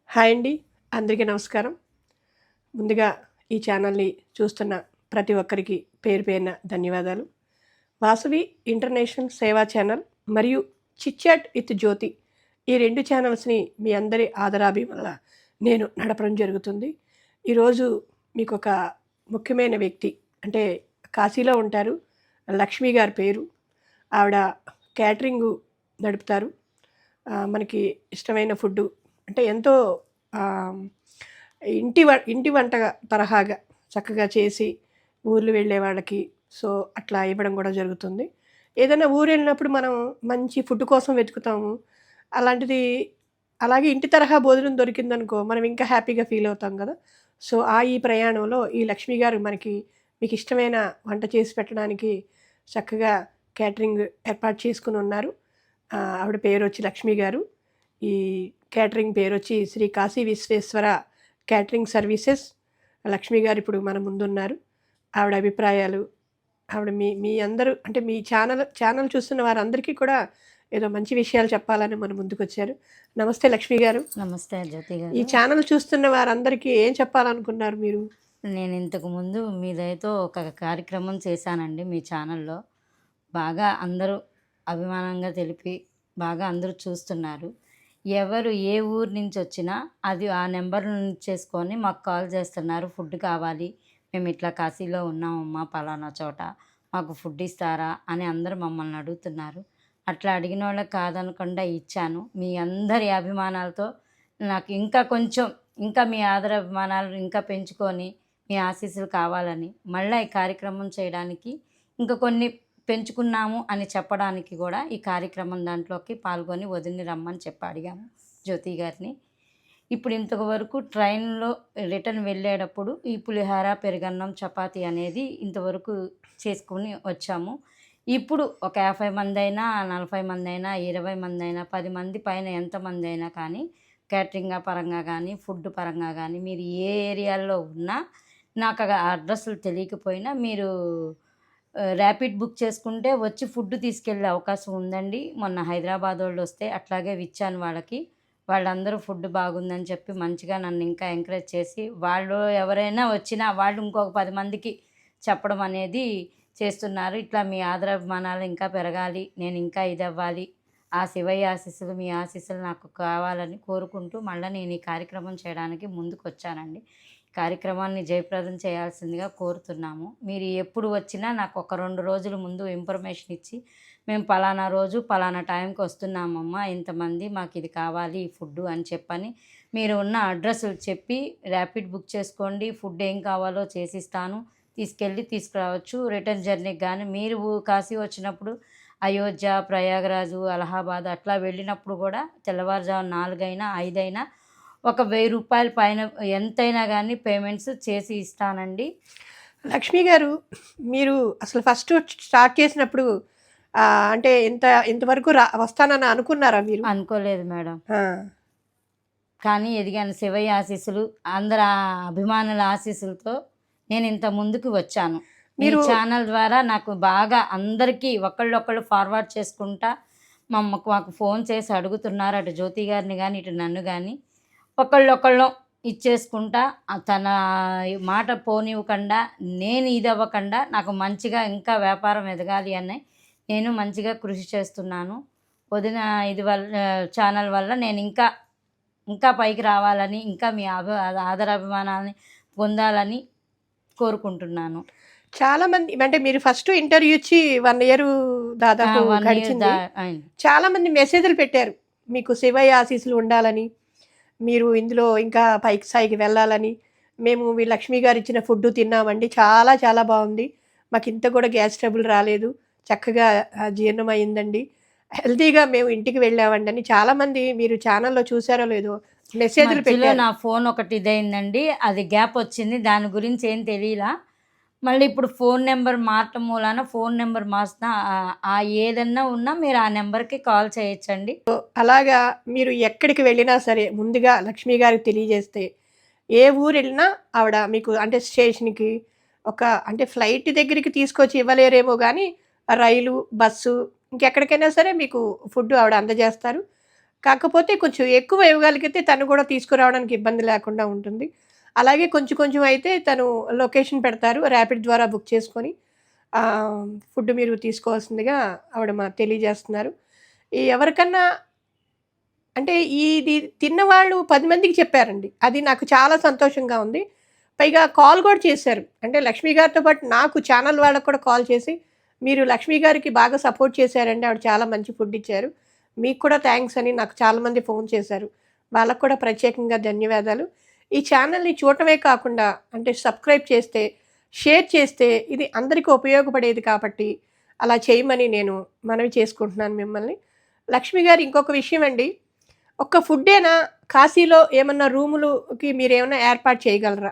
Hi అండి. అందరికీ నమస్కారం. ముందుగా ఈ ఛానల్‌ని చూస్తున్న ప్రతి ఒక్కరికి పేరు పేరున ధన్యవాదాలు. వాసవి ఇంటర్నేషనల్ సేవా ఛానల్ మరియు చిట్ చాట్ విత్ జ్యోతి ఈ 2 ఛానల్స్‌ని మీ అందరి ఆదరాభిమానాల నేను నడపడం జరుగుతుంది. ఈరోజు మీకొక ముఖ్యమైన వ్యక్తి అంటే కాశీలో ఉంటారు. లక్ష్మి గారి పేరు. ఆవిడ క్యాటరింగు నడుపుతారు. మనకి ఇష్టమైన ఫుడ్డు అంటే ఎంతో ఆహ్, ఇంటి వంట తరహాగా చక్కగా చేసి ఊర్లు వెళ్ళే వాళ్ళకి సో, అట్లా ఇవ్వడం గూడా జరుగుతుంది. ఏదైనా ఊరెళ్ళినప్పుడు మనం మంచి ఫుడ్ కోసం వెతుకుతాము. అలాంటిది అలాగే ఇంటి తరహా భోజనం దొరికిందనుకో మనం ఇంకా హ్యాపీగా ఫీల్ అవుతాం గదా! సో, ఈ ప్రయాణంలో ఈ లక్ష్మి గారు మీకిష్టమైన వంట చేసి పెట్టడానికి చక్కగా క్యాటరింగ్ ఏర్పాటు చేసుకొనున్నారు. ఆవిడ పేరొచ్చి లక్ష్మి గారు. ఈ క్యాటరింగ్ పేరొచ్చి శ్రీ కాశీ విశ్వేశ్వర క్యాటరింగ్ సర్వీసెస్. లక్ష్మి గారు ఇప్పుడు మన ముందున్నారు. ఆవిడ అభిప్రాయాలు, ఆవిడ మీ మీ అందరూ అంటే మీ ఛానల్ చూస్తున్న వారందరికీ కూడా ఏదో మంచి విషయాలు చెప్పాలని మన ముందుకొచ్చారు. నమస్తే లక్ష్మి గారు. నమస్తే జ్యోతి ఈ గారు. ఛానల్ చూస్తున్న వారందరికీ ఏం చెప్పాలనుకున్నారు మీరు? నేను ఇంతకుముందు మీ దయతో ఒక కార్యక్రమం చేశానండి మీ ఛానల్లో. బాగా అందరూ అభిమానంగా తెలిపి బాగా అందరూ చూస్తున్నారు. ఎవరు ఏ ఊరు నుంచి వచ్చినా అది ఆ నెంబర్ చేసుకొని మాకు కాల్ చేస్తున్నారు. ఫుడ్ కావాలి, మేము ఇట్లా కాశీలో ఉన్నామమ్మా పలానా చోట, మాకు ఫుడ్ ఇస్తారా అని అందరూ మమ్మల్ని అడుగుతున్నారు. అట్లా అడిగిన వాళ్ళకి కాదనకుండా ఇచ్చాను. మీ అందరి అభిమానాలతో నాకు ఇంకా కొంచెం ఇంకా మీ ఆదరాభిమానాలు ఇంకా పెంచుకొని మీ ఆశీస్సులు కావాలని మళ్ళీ ఈ కార్యక్రమం చేయడానికి ఇంకా కొన్ని పెంచుకున్నాము అని చెప్పడానికి కూడా ఈ కార్యక్రమం దాంట్లోకి పాల్గొని వదిలిని రమ్మని చెప్పి అడిగాము జ్యోతి గారిని. ఇప్పుడు ఇంతవరకు ట్రైన్లో రిటర్న్ వెళ్ళేటప్పుడు ఈ పులిహార పెరుగన్నం చపాతీ అనేది ఇంతవరకు చేసుకుని వచ్చాము. ఇప్పుడు ఒక 50 మంది అయినా 40 మంది అయినా 20 మంది అయినా 10 మంది పైన ఎంతమంది అయినా కానీ క్యాటరింగ్ పరంగా కానీ ఫుడ్ పరంగా కానీ మీరు ఏ ఏరియాలో ఉన్నా నాకు ఆ అడ్రస్లు తెలియకపోయినా మీరు ర్యాపిడ్ బుక్ చేసుకుంటే వచ్చి ఫుడ్ తీసుకెళ్ళే అవకాశం ఉందండి. మొన్న హైదరాబాద్ వాళ్ళు వస్తే అట్లాగే ఇచ్చాను వాళ్ళకి. వాళ్ళందరూ ఫుడ్ బాగుందని చెప్పి మంచిగా నన్ను ఇంకా ఎంకరేజ్ చేసి వాళ్ళు ఎవరైనా వచ్చినా వాళ్ళు ఇంకొక 10 మందికి చెప్పడం అనేది చేస్తున్నారు. ఇట్లా మీ ఆదరాభిమానాలు ఇంకా పెరగాలి, నేను ఇంకా ఇది అవ్వాలి, ఆ శివయ్య ఆశీస్సులు మీ ఆశీస్సులు నాకు కావాలని కోరుకుంటూ మళ్ళీ నేను ఈ కార్యక్రమం చేయడానికి ముందుకు వచ్చానండి. కార్యక్రమాన్ని జయప్రదం చేయాల్సిందిగా కోరుతున్నాము. మీరు ఎప్పుడు వచ్చినా నాకు ఒక 2 రోజుల ముందు ఇన్ఫర్మేషన్ ఇచ్చి మేము పలానా రోజు పలానా టైంకి వస్తున్నామమ్మా, ఇంతమంది మాకు ఇది కావాలి ఈ ఫుడ్డు అని చెప్పని మీరు ఉన్న అడ్రస్లు చెప్పి ర్యాపిడ్ బుక్ చేసుకోండి. ఫుడ్ ఏం కావాలో చేసిస్తాను, తీసుకెళ్ళి తీసుకురావచ్చు. రిటర్న్ జర్నీకి కానీ మీరు కాశీ వచ్చినప్పుడు అయోధ్య, ప్రయాగరాజు, అలహాబాద్ అట్లా వెళ్ళినప్పుడు కూడా తెల్లవారుజాము 4 అయినా 5 అయినా ఒక 1000 రూపాయల పైన ఎంతైనా కానీ పేమెంట్స్ చేసి ఇస్తానండి. లక్ష్మి గారు, మీరు అసలు ఫస్ట్ స్టార్ట్ చేసినప్పుడు అంటే ఇంతవరకు వస్తానని అనుకున్నారా మీరు? అనుకోలేదు మేడం. ఆ! కానీ ఎదిగాను. శివయ్య ఆశీస్సులు, అందరి అభిమానుల ఆశీస్సులతో నేను ఇంత ముందుకు వచ్చాను. మీ ఛానల్ ద్వారా నాకు బాగా అందరికీ ఒకళ్ళొకళ్ళు ఫార్వర్డ్ చేసుకుంటా మాకు ఫోన్ చేసి అడుగుతున్నారు. అటు జ్యోతి గారిని కానీ ఇటు నన్ను కానీ ఒకళ్ళొకళ్ళం ఇచ్చేసుకుంటా తన మాట పోనివ్వకుండా నేను ఇది అవ్వకుండా నాకు మంచిగా ఇంకా వ్యాపారం ఎదగాలి అని నేను మంచిగా కృషి చేస్తున్నాను. వదిన ఇది వల్ల ఛానల్ వల్ల నేను ఇంకా పైకి రావాలని ఇంకా మీ ఆదరాభిమానాలని పొందాలని కోరుకుంటున్నాను. చాలామంది అంటే మీరు ఫస్ట్ ఇంటర్వ్యూ ఇచ్చి 1 ఇయర్ దాదాపు గడిచింది. చాలామంది మెసేజ్‌లు పెట్టారు. మీకు శివయ్య ఆశీస్సులు ఉండాలని, మీరు ఇందులో ఇంకా పైకి స్థాయికి వెళ్ళాలని. మేము మీ లక్ష్మి గారు ఇచ్చిన ఫుడ్ తిన్నామండి. చాలా చాలా బాగుంది. మాకింత కూడా గ్యాస్ ట్రబుల్ రాలేదు. చక్కగా జీర్ణం అయిందండి. హెల్తీగా మేము ఇంటికి వెళ్ళామండి అని చాలామంది మీరు ఛానల్‌లో చూసారో లేదో మెసేజ్‌లు పెట్టారు. నా ఫోన్ ఒకటి ఇదైందండి. అది గ్యాప్ వచ్చింది. దాని గురించి ఏం తెలీలా. మళ్ళీ ఇప్పుడు ఫోన్ నెంబర్ మారటం మూలాన ఫోన్ నెంబర్ మార్చినా ఏదన్నా ఉన్నా మీరు ఆ నెంబర్‌కి కాల్ చేయొచ్చండి. అలాగా మీరు ఎక్కడికి వెళ్ళినా సరే ముందుగా లక్ష్మి గారికి తెలియజేస్తే ఏ ఊరు వెళ్ళినా ఆవిడ మీకు అంటే స్టేషన్‌కి అంటే ఫ్లైట్ దగ్గరికి తీసుకొచ్చి ఇవ్వలేరేమో గానీ రైలు, బస్సు ఇంకెక్కడికైనా సరే మీకు ఫుడ్ ఆవిడ అందజేస్తారు. కాకపోతే కొంచెం ఎక్కువ ఇవ్వగలిగితే తను కూడా తీసుకురావడానికి ఇబ్బంది లేకుండా ఉంటుంది. అలాగే కొంచెం కొంచెం అయితే తను లొకేషన్ పెడతారు. ర్యాపిడ్ ద్వారా బుక్ చేసుకొని ఫుడ్ మీరు తీసుకోవాల్సిందిగా ఆవిడ తెలియజేస్తున్నారు. ఎవరికన్నా అంటే ఇది తిన్నవాళ్ళు 10 మందికి చెప్పారండి. అది నాకు చాలా సంతోషంగా ఉంది. పైగా కాల్ కూడా చేశారు. అంటే లక్ష్మి గారితో పాటు నాకు ఛానల్ వాళ్ళకి కూడా కాల్ చేసి, "మీరు లక్ష్మి గారికి బాగా సపోర్ట్ చేశారండి. ఆవిడ చాలా మంచి ఫుడ్ ఇచ్చారు. మీకు కూడా థాంక్స్" అని నాకు చాలామంది ఫోన్ చేశారు. వాళ్ళకి కూడా ప్రత్యేకంగా ధన్యవాదాలు. ఈ ఛానల్‌ని చూడటమే కాకుండా అంటే సబ్స్క్రైబ్ చేస్తే, షేర్ చేస్తే ఇది అందరికీ ఉపయోగపడేది కాబట్టి అలా చేయమని నేను మనవి చేసుకుంటున్నాను మిమ్మల్ని. లక్ష్మి గారు ఇంకొక విషయం అండి. ఒక్క ఫుడ్డేనా? కాశీలో ఏమన్నా రూములుకి మీరేమన్నా ఏర్పాటు చేయగలరా?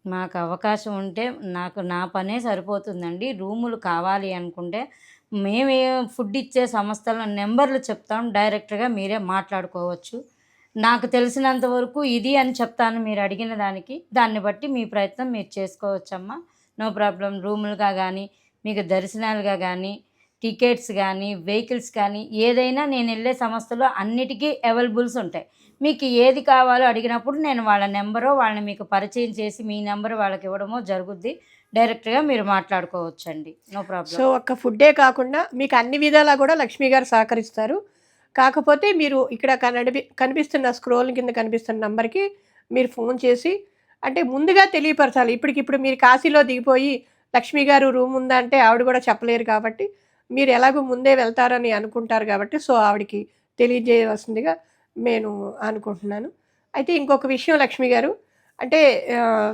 మాకు అవకాశం ఉంటే నా పనే సరిపోతుందండి. రూములు కావాలి అనుకుంటే మేమే ఫుడ్ ఇచ్చే సంస్థల నెంబర్లు చెప్తాం. డైరెక్ట్‌గా మీరే మాట్లాడుకోవచ్చు. నాకు తెలిసినంత వరకు ఇది అని చెప్తాను మీరు అడిగిన దానికి. దాన్ని బట్టి మీ ప్రయత్నం మీరు చేసుకోవచ్చమ్మా. No problem. రూములుగా గానీ, మీకు దర్శనాలుగా గానీ, టికెట్స్ గానీ, వెహికల్స్ కానీ ఏదైనా నేనెళ్ళే సంస్థలో అన్నిటికీ అవైలబుల్స్ ఉంటాయి. మీకు ఏది కావాలో అడిగినప్పుడు నేను వాళ్ళ నెంబరో వాళ్ళని మీకు పరిచయం చేసి మీ నెంబర్ వాళ్ళకి ఇవ్వడమో జరుగుద్ది. డైరెక్ట్‌గా మీరు మాట్లాడుకోవచ్చండి. No problem. సో, ఒక్క ఫుడ్డే కాకుండా మీకు అన్ని విధాలా గూడా లక్ష్మి గారు సహకరిస్తారు. కాకపోతే మీరు ఇక్కడ కనిపిస్తున్న స్క్రోల్ కింద కనిపిస్తున్న నంబర్‌కి మీరు ఫోన్ చేసి అంటే ముందుగా తెలియపరచాలి. ఇప్పటికిప్పుడు మీరు కాశీలో దిగిపోయి లక్ష్మి గారు రూమ్ ఉందా అంటే ఆవిడ గూడా చెప్పలేరు కాబట్టి, మీరు ఎలాగో ముందే వెళ్తారని అనుకుంటారు గాబట్టి, సో, ఆవిడకి తెలియజేయవలసిందిగా నేను అనుకుంటున్నాను. అయితే ఇంకొక విషయం లక్ష్మి గారు అంటే ఆహ్,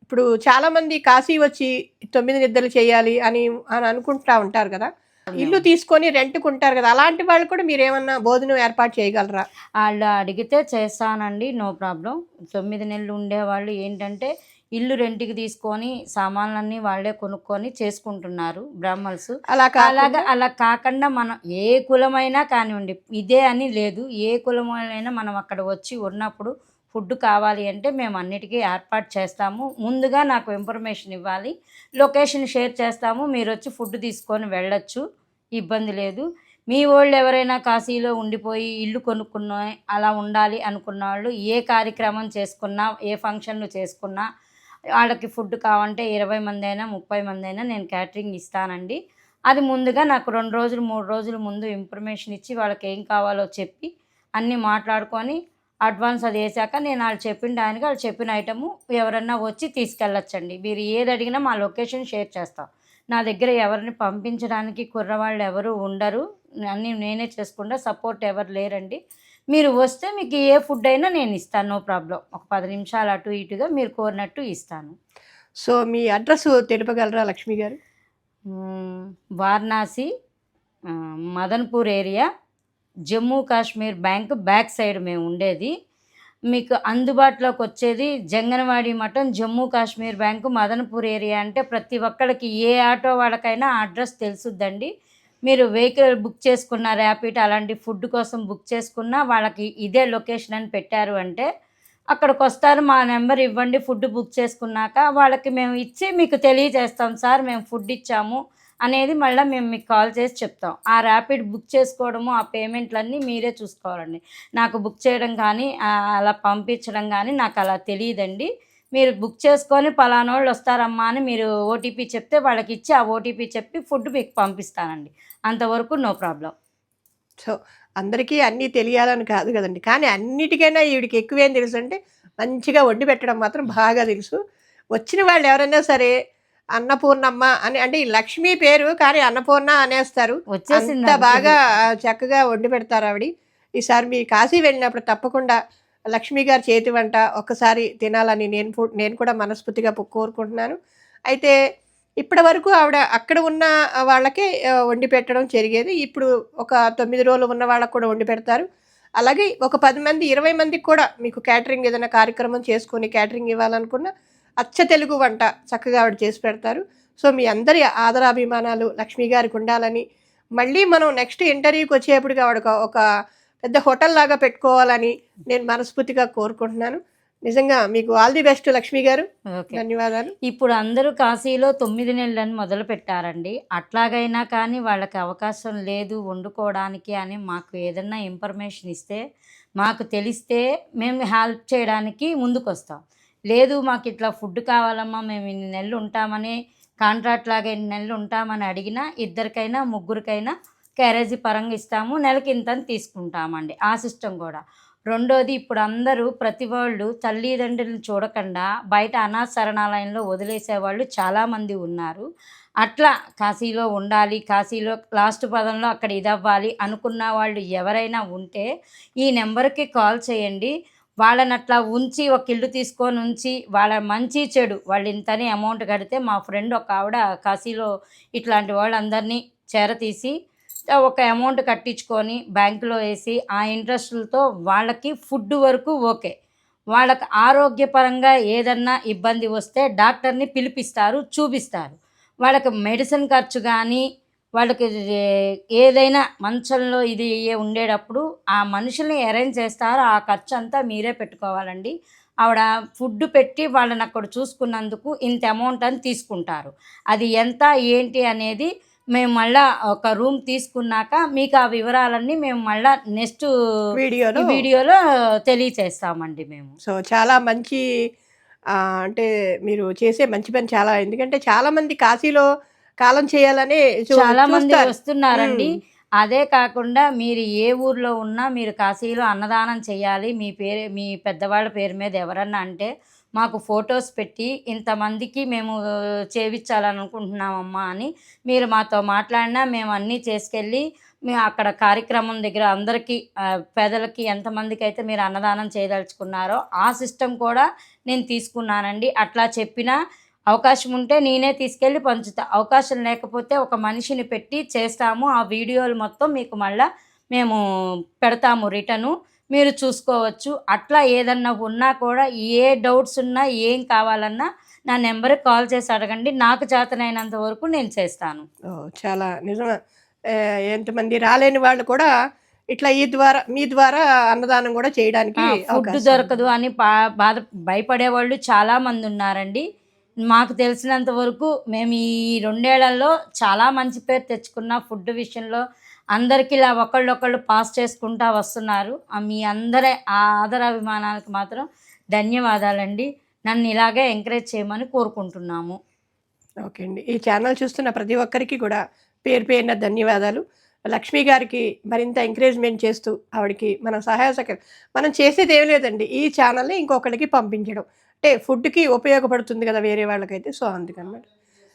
ఇప్పుడు చాలామంది కాశీ వచ్చి 9 నిద్దలు చేయాలి అని అనుకుంటా ఉంటారు గదా! ఇల్లు తీసుకొని రెంట్‌కుంటారు గదా! అలాంటి వాళ్ళు కూడా మీరేమన్నా భోజనం ఏర్పాటు చేయగలరా? ఆళ్ళు అడిగితే చేస్తానండి. No problem. 9 నెలలు ఉండేవాళ్ళు ఏంటంటే, ఇల్లు రెంట్‌కి తీసుకొని సామాన్లన్నీ వాళ్ళే కొనుక్కొని చేసుకుంటున్నారు బ్రాహ్మల్స్. అలా కాకుండా అలా కాకుండా మనం ఏ కులమైనా కానివ్వండి, ఇదే అని లేదు. ఏ కులమైనా మనం అక్కడ వచ్చి ఉన్నప్పుడు ఫుడ్ కావాలి అంటే మేము అన్నిటికీ ఏర్పాటు చేస్తాము. ముందుగా నాకు ఇన్ఫర్మేషన్ ఇవ్వాలి. లొకేషన్ షేర్ చేస్తాము. మీరొచ్చి ఫుడ్ తీసుకొని వెళ్ళొచ్చు. ఇబ్బంది లేదు. మీ వోళ్ళు ఎవరైనా కాశీలో ఉండిపోయి ఇల్లు కొనుక్కున్న అలా ఉండాలి అనుకున్నవాళ్ళు ఏ కార్యక్రమం చేసుకున్నా, ఏ ఫంక్షన్‌లు చేసుకున్నా వాళ్ళకి ఫుడ్ కావాలంటే 20 మందైనా, 30 మందైనా నేను క్యాటరింగ్ ఇస్తానండి. అది ముందుగా నాకు 2 రోజులు, 3 రోజుల ముందు ఇన్ఫర్మేషన్ ఇచ్చి వాళ్ళకేం కావాలో చెప్పి అన్నీ మాట్లాడుకొని అడ్వాన్స్ అదేసాక నేను ఆళ్ళు చెప్పిన దానికి ఆళ్ళు చెప్పిన ఐటెము ఎవరన్నా వచ్చి తీసుకెళ్ళొచ్చండి. మీరు ఏదడిగినా మా లొకేషన్ షేర్ చేస్తాం. నా దగ్గర ఎవరిని పంపించడానికి కుర్రవాళ్ళు ఎవరు ఉండరు. అన్నీ నేనే చేసుకుంటా. సపోర్ట్ ఎవరు లేరండి. మీరు వస్తే మీకు ఏ ఫుడ్ అయినా నేను ఇస్తాను. No problem. ఒక 10 నిమిషాలు అటు ఇటుగా మీరు కోరినట్టు ఇస్తాను. సో, మీ అడ్రెస్ తెలుపగలరా లక్ష్మి గారు? Hmm. Varanasi, Madanpur area, Jammu Kashmir bank back side మేము ఉండేది. మీకు అందుబాటులోకొచ్చేది జంగనవాడి మఠం, జమ్మూ కాశ్మీర్ బ్యాంకు, మదనపూర్ ఏరియా అంటే ప్రతి ఒక్కళ్ళకి ఏ ఆటో వాళ్ళకైనా ఆ అడ్రస్ తెలుసుద్దండి. మీరు వెహికల్ బుక్ చేసుకున్న ర్యాపిడ్ అలాంటి ఫుడ్ కోసం బుక్ చేసుకున్నా వాళ్ళకి ఇదే లొకేషన్ అని పెట్టారు అంటే అక్కడికొస్తారు. మా నెంబర్ ఇవ్వండి ఫుడ్ బుక్ చేసుకున్నాక వాళ్ళకి మేము ఇచ్చి మీకు తెలియజేస్తాం సార్ మేము ఫుడ్ ఇచ్చాము అనేది మళ్ళీ మేము మీకు కాల్ చేసి చెప్తాం. ఆ ర్యాపిడ్ బుక్ చేసుకోవడము, ఆ పేమెంట్లన్నీ మీరే చూసుకోవాలండి. నాకు బుక్ చేయడం కానీ అలా పంపించడం కానీ నాకు అలా తెలీదండి. మీరు బుక్ చేసుకొని పలానోళ్ళు వస్తారమ్మా అని మీరు ఓటీపీ చెప్తే వాళ్ళకి ఇచ్చి ఆ ఓటీపీ చెప్పి ఫుడ్ మీకు పంపిస్తానండి. అంతవరకు నో ప్రాబ్లమ్. సో, అందరికీ అన్నీ తెలియాలని కాదు గదండీ. కానీ అన్నిటికైనా ఈవిడకి ఎక్కువేం తెలుసంటే, మంచిగా వండి పెట్టడం మాత్రం బాగా తెలుసు. వచ్చిన వాళ్ళు ఎవరైనా సరే, అన్నపూర్ణమ్మ అని అంటే ఈ లక్ష్మి పేరు కానీ అన్నపూర్ణ అనేస్తారు. వచ్చేసింది అంత అది. బాగా చక్కగా వండి పెడతారావిడి. ఈసారి మీరు కాశీ వెళ్ళినప్పుడు తప్పకుండా లక్ష్మి గారి చేతి వంట ఒక్కసారి తినాలని నేను కూడా మనస్ఫూర్తిగా కోరుకుంటున్నాను. అయితే ఇప్పటివరకు ఆవిడ అక్కడ ఉన్న వాళ్ళకే వండి పెట్టడం జరిగేది. ఇప్పుడు ఒక 9 రోజులు ఉన్న వాళ్ళకి కూడా వండి పెడతారు. అలాగే ఒక 10 మంది, 20 మందికి కూడా మీకు క్యాటరింగ్ ఏదైనా కార్యక్రమం చేసుకొని క్యాటరింగ్ ఇవ్వాలనుకున్న అచ్చ తెలుగు వంట చక్కగా ఆవిడ చేసి పెడతారు. సో, మీ అందరి ఆదరాభిమానాలు లక్ష్మి గారికి ఉండాలని, మళ్ళీ మనం నెక్స్ట్ ఇంటర్వ్యూకి వచ్చేప్పటికి ఆవిడ ఒక పెద్ద హోటల్‌లాగా పెట్టుకోవాలని నేను మనస్ఫూర్తిగా కోరుకుంటున్నాను. నిజంగా మీకు ఆల్ ది బెస్ట్ లక్ష్మి గారు. ఓకే. ధన్యవాదాలు. ఇప్పుడు అందరూ కాశీలో 9 నెలలని మొదలుపెట్టారండి. అట్లాగైనా కానీ వాళ్ళకి అవకాశం లేదు వండుకోవడానికి అని మాకు ఏదన్నా ఇన్ఫర్మేషన్ ఇస్తే, మాకు తెలిస్తే మేము హెల్ప్ చేయడానికి ముందుకొస్తాం. లేదు మాకిట్లా ఫుడ్ కావాలమ్మా, మేము ఇన్ని నెలలు ఉంటామని కాంట్రాక్ట్ లాగా ఇన్ని నెలలు ఉంటామని అడిగినా, ఇద్దరికైనా, ముగ్గురికైనా క్యారేజీ పరంగా ఇస్తాము. నెలకి ఇంతని తీసుకుంటామండి. ఆ సిస్టమ్ కూడా. రెండోది, ఇప్పుడు అందరూ ప్రతి వాళ్ళు తల్లిదండ్రులను చూడకుండా బయట అనాథ శరణాలయంలో వదిలేసేవాళ్ళు చాలామంది ఉన్నారు. అట్లా కాశీలో ఉండాలి, కాశీలో లాస్ట్ పదంలో అక్కడ ఇదవ్వాలి అనుకున్న వాళ్ళు ఎవరైనా ఉంటే ఈ నెంబర్కి కాల్ చేయండి. వాళ్ళని అట్లా ఉంచి ఒక ఇల్లు తీసుకొని ఉంచి వాళ్ళ మంచి చెడు వాళ్ళు ఇంతని అమౌంట్ కడితే, మా ఫ్రెండ్ ఒక ఆవిడ కాశీలో ఇట్లాంటి వాళ్ళందరినీ చేరతీసి ఒక అమౌంట్ కట్టించుకొని బ్యాంకులో వేసి ఆ ఇంట్రెస్టులతో వాళ్ళకి ఫుడ్ వరకు ఓకే. వాళ్ళకి ఆరోగ్యపరంగా ఏదన్నా ఇబ్బంది వస్తే డాక్టర్ని పిలిపిస్తారు, చూపిస్తారు. వాళ్ళకి మెడిసిన్ ఖర్చు కానీ, వాళ్ళకి ఏదైనా మంచంలో ఇది ఉండేటప్పుడు ఆ మనుషుల్ని అరేంజ్ చేస్తారు. ఆ ఖర్చు అంతా మీరే పెట్టుకోవాలండి. ఆవిడ ఫుడ్ పెట్టి వాళ్ళని అక్కడ చూసుకున్నందుకు ఇంత అమౌంట్ అని తీసుకుంటారు. అది ఎంత ఏంటి అనేది మేము మళ్ళా ఒక రూమ్ తీసుకున్నాక మీకు ఆ వివరాలన్నీ మేము మళ్ళా నెక్స్ట్ వీడియోలో తెలియచేస్తామండి మేము. సో చాలా మంచి అంటే మీరు చేసే మంచి పని చాలా. ఎందుకంటే చాలా మంది కాశీలో కాలం చేయాలని చాలా మంది వస్తున్నారండి. అదే కాకుండా మీరు ఏ ఊర్లో ఉన్నా మీరు కాశీలో అన్నదానం చేయాలి, మీ పెద్దవాళ్ళ పేరు మీద ఎవరన్నా అంటే మాకు ఫొటోస్ పెట్టి ఇంతమందికి మేము చేయించాలనుకుంటున్నామమ్మా అని మీరు మాతో మాట్లాడినా మేము అన్నీ చేసుకెళ్ళి మేము అక్కడ కార్యక్రమం దగ్గర అందరికీ పేదలకి ఎంతమందికి అయితే మీరు అన్నదానం చేయదలుచుకున్నారో ఆ సిస్టమ్ కూడా నేను తీసుకున్నానండి. అట్లా చెప్పినా అవకాశం ఉంటే నేనే తీసుకెళ్ళి పంచుతా. అవకాశం లేకపోతే ఒక మనిషిని పెట్టి చేస్తాము. ఆ వీడియోలు మొత్తం మీకు మళ్ళా మేము పెడతాము రిటర్ను, మీరు చూసుకోవచ్చు. అట్లా ఏదన్నా ఉన్నా కూడా ఏ డౌట్స్ ఉన్నా ఏం కావాలన్నా నా నెంబర్కి కాల్ చేసి అడగండి. నాకు చేతనైనంత వరకు నేను చేస్తాను. చాలా నిజమే. ఎంతమంది రాలేని వాళ్ళు కూడా ఇట్లా మీ ద్వారా అన్నదానం కూడా చేయడానికి ఫుడ్ దొరకదు అని భయపడేవాళ్ళు చాలామంది ఉన్నారండి. మాకు తెలిసినంత వరకు మేము ఈ 2 ఏళ్లలో చాలా మంచి పేరు తెచ్చుకున్న ఫుడ్ విషయంలో. అందరికీ ఇలా ఒకళ్ళొకళ్ళు పాస్ చేసుకుంటూ వస్తున్నారు. మీ అందరి ఆదరాభిమానాలకు మాత్రం ధన్యవాదాలండి. నన్ను ఇలాగే ఎంకరేజ్ చేయమని కోరుకుంటున్నాము. ఓకే అండి. ఈ ఛానల్ చూస్తున్న ప్రతి ఒక్కరికి కూడా పేరు పేరున ధన్యవాదాలు. లక్ష్మి గారికి మరింత ఎంకరేజ్మెంట్ చేస్తూ ఆవిడకి మన మనం చేసేది ఏం లేదండి, ఈ ఛానల్ని ఇంకొకరికి పంపించడం. అంటే ఫుడ్కి ఉపయోగపడుతుంది కదా వేరే వాళ్ళకైతే. సో అందుకనమాట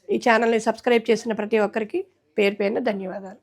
ఈ ఛానల్ని సబ్స్క్రైబ్ చేసిన ప్రతి ఒక్కరికి పేరు పేరున ధన్యవాదాలు.